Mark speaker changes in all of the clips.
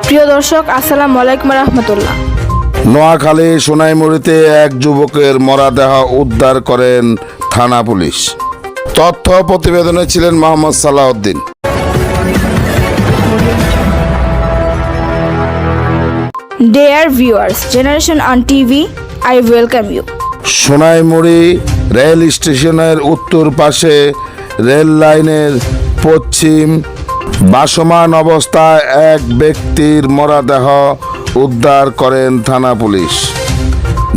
Speaker 1: প্রিয় দর্শক, আসসালামু আলাইকুম রহমতুল্লাহ।
Speaker 2: নোয়াখালী সোনাইমুড়িতে এক যুবকের মরদেহ উদ্ধার করেন থানা পুলিশ। তথ্য প্রতিবেদনে ছিলেন Mohammad Salauddin.
Speaker 1: Dear viewers, Generation on TV, I welcome you.
Speaker 2: Sonaimuri rail স্টেশনের উত্তর পাশে রেল লাইনের পশ্চিম ভাসমান অবস্থায় এক ব্যক্তির মরদেহ উদ্ধার করেন থানা পুলিশ।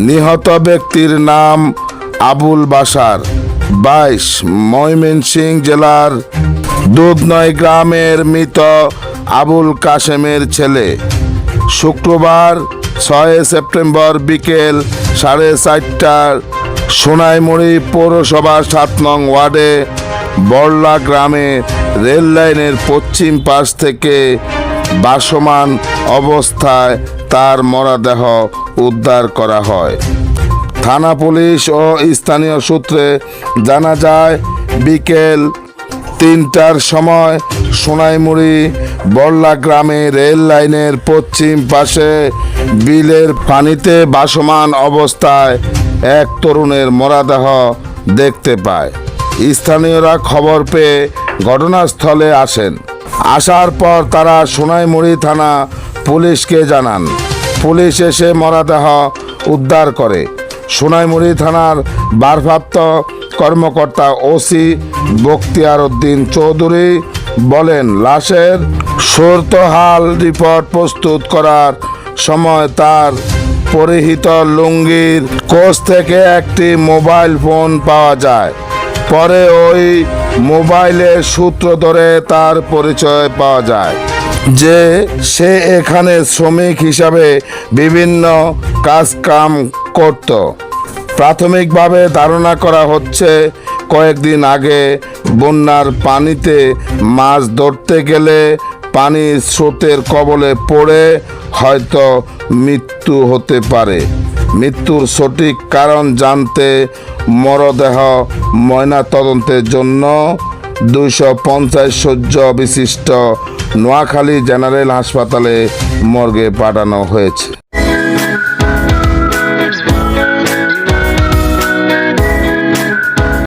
Speaker 2: নিহত ব্যক্তির নাম আবুল বাশার, 22, ময়মনসিংহ জেলার দুধনই গ্রামের মৃত আবুল কাশেমের ছেলে। শুক্রবার 6 সেপ্টেম্বর বিকেল 4:30টার সোনাইমুড়ি পৌরসভার 7 নং ওয়ার্ডে বড়লা গ্রামে রেল লাইনের পশ্চিম পাশ থেকে ভাসমান অবস্থায় তার মরদেহ উদ্ধার করা হয়। থানা পুলিশ ও স্থানীয় সূত্রে জানা যায়, বিকেল 3টার সময় সোনাইমুড়ি বড়লা গ্রামে রেল লাইনের পশ্চিম পাশে বিলের পানিতে ভাসমান অবস্থায় এক তরুণের মরদেহ দেখতে পায়। স্থানীয়রা খবর পেয়ে ঘটনাস্থলে আসেন। আসার পর তারা সোনাইমুড়ি থানা পুলিশকে জানান। পুলিশ এসে মরদেহ উদ্ধার করে। সোনাইমুড়ি থানার ভারপ্রাপ্ত কর্মকর্তা ওসি বখতিয়ার উদ্দিন চৌধুরী বলেন, লাশের সুরতহাল রিপোর্ট প্রস্তুত করার সময় তার পরিহিত লুঙ্গির কোষ থেকে একটি মোবাইল ফোন পাওয়া যায়। পরে ওই মোবাইলের সূত্র ধরে তার পরিচয় পাওয়া যায় যে সে এখানে শ্রমিক হিসাবে বিভিন্ন কাজকাম করত। প্রাথমিকভাবে ধারণা করা হচ্ছে, কয়েকদিন আগে বন্যার পানিতে মাছ ধরতে গেলে পানির স্রোতের কবলে পড়ে হয়তো মৃত্যু হতে পারে। মৃত্যুর সঠিক কারণ জানতে মরদেহ ময়নাতদন্তের জন্য 250 শয্য বিশিষ্ট নোয়াখালী জেনারেল হাসপাতালে মর্গে পাঠানো হয়েছে।